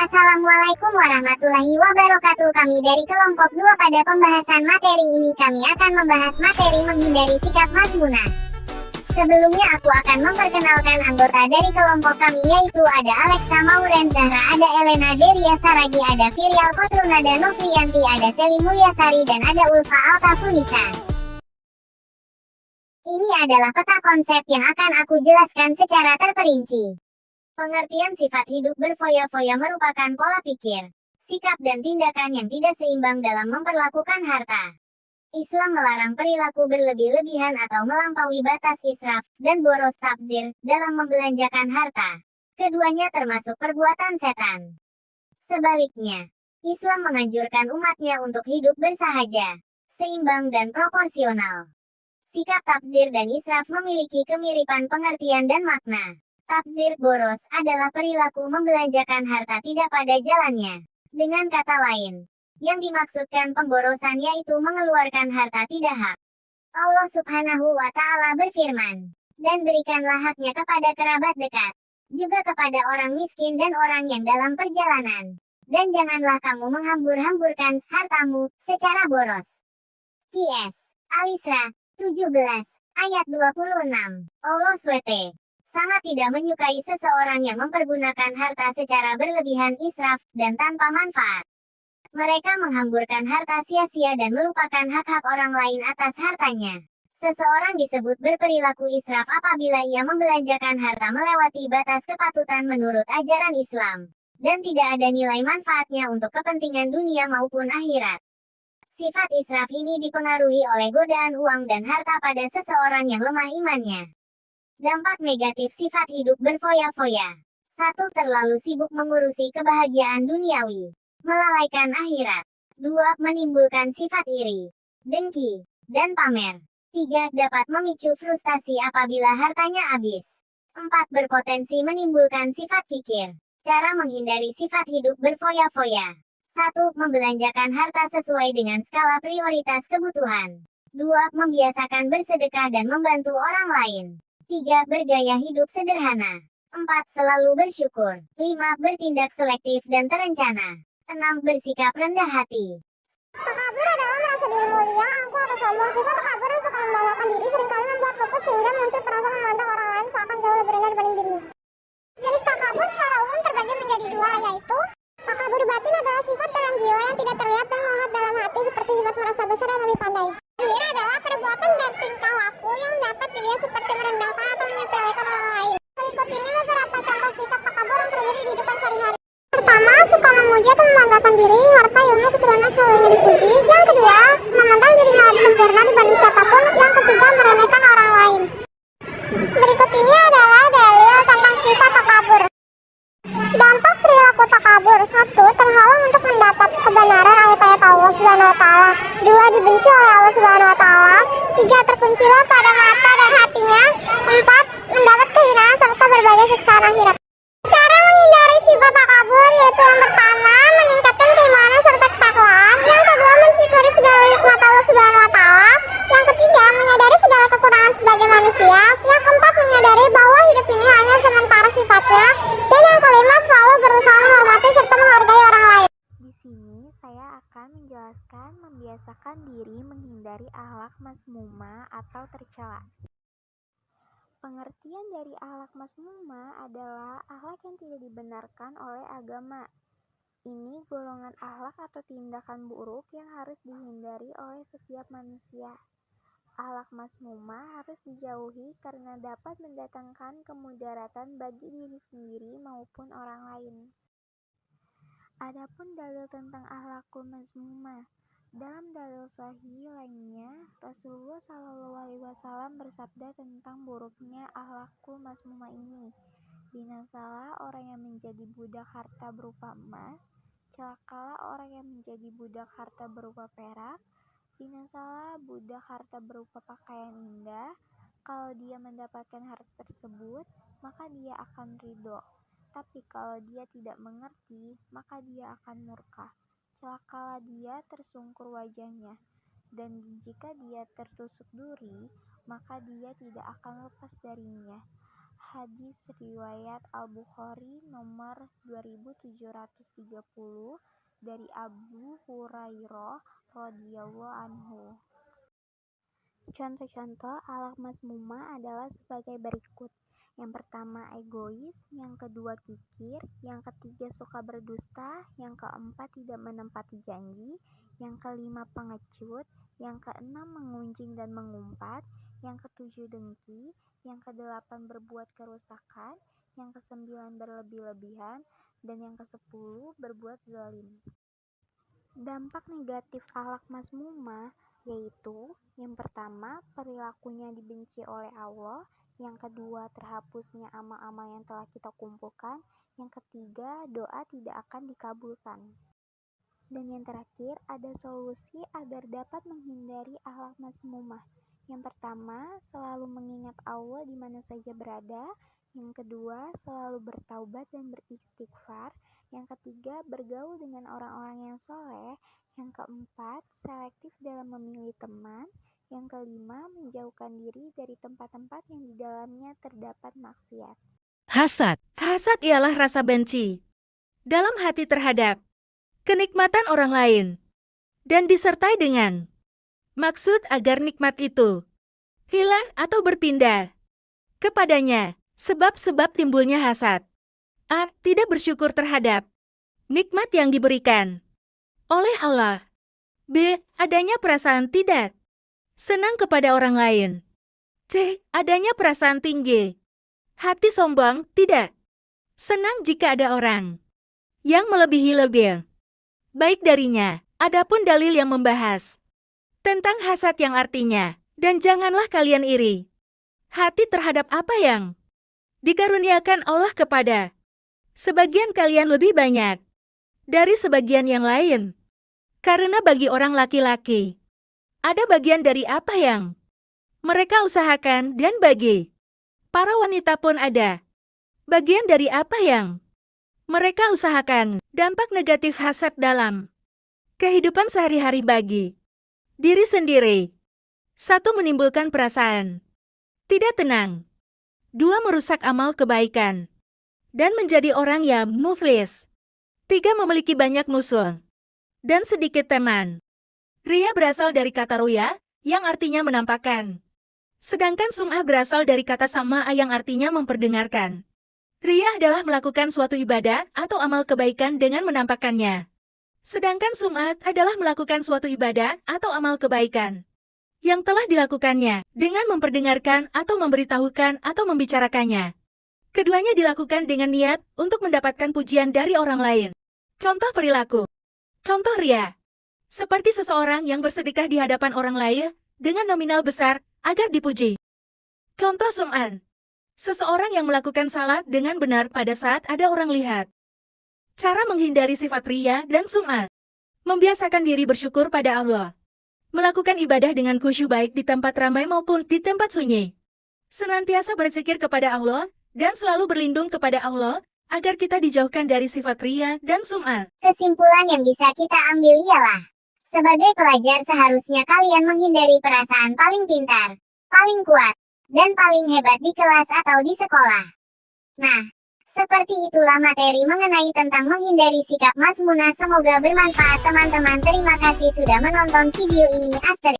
Assalamualaikum warahmatullahi wabarakatuh. Kami dari kelompok 2 pada pembahasan materi ini kami akan membahas materi menghindari sikap Mas Muna. Sebelumnya aku akan memperkenalkan anggota dari kelompok kami yaitu ada Alexa Mauren Zahra, ada Elena Deria Saragi, ada Virial Kotrunada Novrianti, ada Seli Mulyasari dan ada Ulfa Altafunisa. Ini adalah peta konsep yang akan aku jelaskan secara terperinci. Pengertian sifat hidup berfoya-foya merupakan pola pikir, sikap dan tindakan yang tidak seimbang dalam memperlakukan harta. Islam melarang perilaku berlebih-lebihan atau melampaui batas israf dan boros tabzir dalam membelanjakan harta. Keduanya termasuk perbuatan setan. Sebaliknya, Islam menganjurkan umatnya untuk hidup bersahaja, seimbang dan proporsional. Sikap tabzir dan israf memiliki kemiripan pengertian dan makna. Tabzir, boros, adalah perilaku membelanjakan harta tidak pada jalannya. Dengan kata lain, yang dimaksudkan pemborosan yaitu mengeluarkan harta tidak hak. Allah Subhanahu wa Ta'ala berfirman, "Dan berikanlah haknya kepada kerabat dekat, juga kepada orang miskin dan orang yang dalam perjalanan. Dan janganlah kamu menghambur-hamburkan hartamu secara boros." Qs. Al-Isra 17, ayat 26. Allah SWT sangat tidak menyukai seseorang yang mempergunakan harta secara berlebihan, israf, dan tanpa manfaat. Mereka menghamburkan harta sia-sia dan melupakan hak-hak orang lain atas hartanya. Seseorang disebut berperilaku israf apabila ia membelanjakan harta melewati batas kepatutan menurut ajaran Islam, dan tidak ada nilai manfaatnya untuk kepentingan dunia maupun akhirat. Sifat israf ini dipengaruhi oleh godaan uang dan harta pada seseorang yang lemah imannya. Dampak negatif sifat hidup berfoya-foya. 1. Terlalu sibuk mengurusi kebahagiaan duniawi, melalaikan akhirat. 2. Menimbulkan sifat iri, dengki, dan pamer. 3. Dapat memicu frustasi apabila hartanya habis. 4. Berpotensi menimbulkan sifat kikir. Cara menghindari sifat hidup berfoya-foya. 1. Membelanjakan harta sesuai dengan skala prioritas kebutuhan. 2. Membiasakan bersedekah dan membantu orang lain. 3. Bergaya hidup sederhana. 4. Selalu bersyukur. 5. Bertindak selektif dan terencana. 6. Bersikap rendah hati. Takabur adalah merasa diri mulia, angkuh atau sombong. Sifat takabur yang suka membanggakan diri seringkali membuat luput sehingga muncul perasaan memandang orang lain seakan jauh lebih rendah dibanding dirinya. Jenis takabur secara umum terbagi menjadi dua, yaitu takabur batin adalah sifat dalam jiwa yang tidak terlihat dan melihat dalam hati seperti sifat merasa besar dan lebih pandai. Zahir adalah perbuatan dan tingkah laku yang dapat dilihat seperti merendahkan atau menyepelekan orang lain. Berikut ini beberapa contoh sikap takabur yang terjadi di depan sehari-hari. Pertama, suka memuji atau membanggakan diri, harta, ilmu, keturunan selalu ingin dipuji. Yang kedua, memandang dirinya lebih sempurna dibanding siapapun. Yang ketiga, meremehkan orang lain. Berikut ini adalah dalil tentang sifat takabur. Dampak perilaku takabur. 1. Terhalang untuk mendapat kebenaran ayat-ayat Allah Subhanahu wa Ta'ala. 2. Dibenci oleh Allah Subhanahu wa Ta'ala. 3. Terkuncilah pada mata dan hatinya. 4. Mendapat kehinaan serta berbagai siksaan akhirat. Cara menghindari sifat takabur yaitu yang pertama, meningkatkan keimanan serta ketakwaan. Yang kedua, mensyukuri segala nikmat Allah Subhanahu wa Ta'ala. Yang ketiga, menyadari segala kekurangan sebagai manusia. Yang keempat, menyadari bahwa hidup ini hanya sementara sifatnya. Dan yang kelima, selalu berusaha menghormati serta menghargai orang lain. Di sini saya akan menjelaskan membiasakan diri menghindari akhlak mazmumah atau tercela. Pengertian dari akhlak mazmumah adalah akhlak yang tidak dibenarkan oleh agama. Ini golongan akhlak atau tindakan buruk yang harus dihindari oleh setiap manusia. Akhlak mazmumah harus dijauhi karena dapat mendatangkan kemudaratan bagi diri sendiri maupun orang lain. Adapun dalil tentang akhlakul mazmumah, dalam dalil sahih lainnya, Rasulullah SAW bersabda tentang buruknya akhlakul mazmumah ini. Binasalah orang yang menjadi budak harta berupa emas, celakalah orang yang menjadi budak harta berupa perak, binasalah budak harta berupa pakaian indah. Kalau dia mendapatkan harta tersebut, maka dia akan ridho. Tapi kalau dia tidak mengerti, maka dia akan murka. Celakalah dia tersungkur wajahnya, dan jika dia tertusuk duri, maka dia tidak akan lepas darinya. hadis riwayat Al-Bukhari nomor 2730 dari Abu Hurairah radhiyallahu anhu. Contoh-contoh akhlak mazmumah adalah sebagai berikut. Yang pertama egois, yang kedua kikir, yang ketiga suka berdusta, yang keempat tidak menempati janji, yang kelima pengecut, yang keenam mengunjing dan mengumpat, yang ketujuh dengki, yang kedelapan berbuat kerusakan, yang kesembilan berlebih-lebihan, dan yang kesepuluh berbuat zalim. Dampak negatif akhlak mazmumah yaitu yang pertama perilakunya dibenci oleh Allah, yang kedua terhapusnya amal-amal yang telah kita kumpulkan, yang ketiga doa tidak akan dikabulkan. Dan yang terakhir ada solusi agar dapat menghindari akhlak mazmumah. Yang pertama selalu mengingat Allah di mana saja berada, yang kedua selalu bertaubat dan beristighfar, yang ketiga bergaul dengan orang-orang yang soleh, yang keempat selektif dalam memilih teman, yang kelima menjauhkan diri dari tempat-tempat yang di dalamnya terdapat maksiat. Hasad. Hasad ialah rasa benci dalam hati terhadap kenikmatan orang lain dan disertai dengan maksud agar nikmat itu hilang atau berpindah kepadanya. Sebab-sebab timbulnya hasad: A. Tidak bersyukur terhadap nikmat yang diberikan oleh Allah. B. Adanya perasaan tidak senang kepada orang lain. C. Adanya perasaan tinggi hati sombong, tidak senang jika ada orang yang melebihi lebih baik darinya. Adapun dalil yang membahas tentang hasad yang artinya, dan janganlah kalian iri hati terhadap apa yang dikaruniakan Allah kepada sebagian kalian lebih banyak dari sebagian yang lain. Karena bagi orang laki-laki ada bagian dari apa yang mereka usahakan, dan bagi para wanita pun ada bagian dari apa yang mereka usahakan. Dampak negatif hasad dalam kehidupan sehari-hari bagi diri sendiri: 1. Menimbulkan perasaan tidak tenang. 2. Merusak amal kebaikan dan menjadi orang yang muflis. 3. Memiliki banyak musuh dan sedikit teman. Riya berasal dari kata ruya, yang artinya menampakkan. Sedangkan sum'ah berasal dari kata sama'a yang artinya memperdengarkan. Riya adalah melakukan suatu ibadah atau amal kebaikan dengan menampakkannya. Sedangkan sum'ah adalah melakukan suatu ibadah atau amal kebaikan yang telah dilakukannya dengan memperdengarkan atau memberitahukan atau membicarakannya. Keduanya dilakukan dengan niat untuk mendapatkan pujian dari orang lain. Contoh perilaku. Contoh riya. Seperti seseorang yang bersedekah di hadapan orang lain dengan nominal besar agar dipuji. Contoh sum'an. Seseorang yang melakukan salat dengan benar pada saat ada orang lihat. Cara menghindari sifat riya dan sum'an. Membiasakan diri bersyukur pada Allah. Melakukan ibadah dengan khusyuk baik di tempat ramai maupun di tempat sunyi. Senantiasa berzikir kepada Allah dan selalu berlindung kepada Allah agar kita dijauhkan dari sifat riya dan sum'ah. Kesimpulan yang bisa kita ambil ialah, sebagai pelajar seharusnya kalian menghindari perasaan paling pintar, paling kuat, dan paling hebat di kelas atau di sekolah. Nah, seperti itulah materi mengenai tentang menghindari sikap mazmunah. Semoga bermanfaat teman-teman. Terima kasih sudah menonton video ini. Asterix.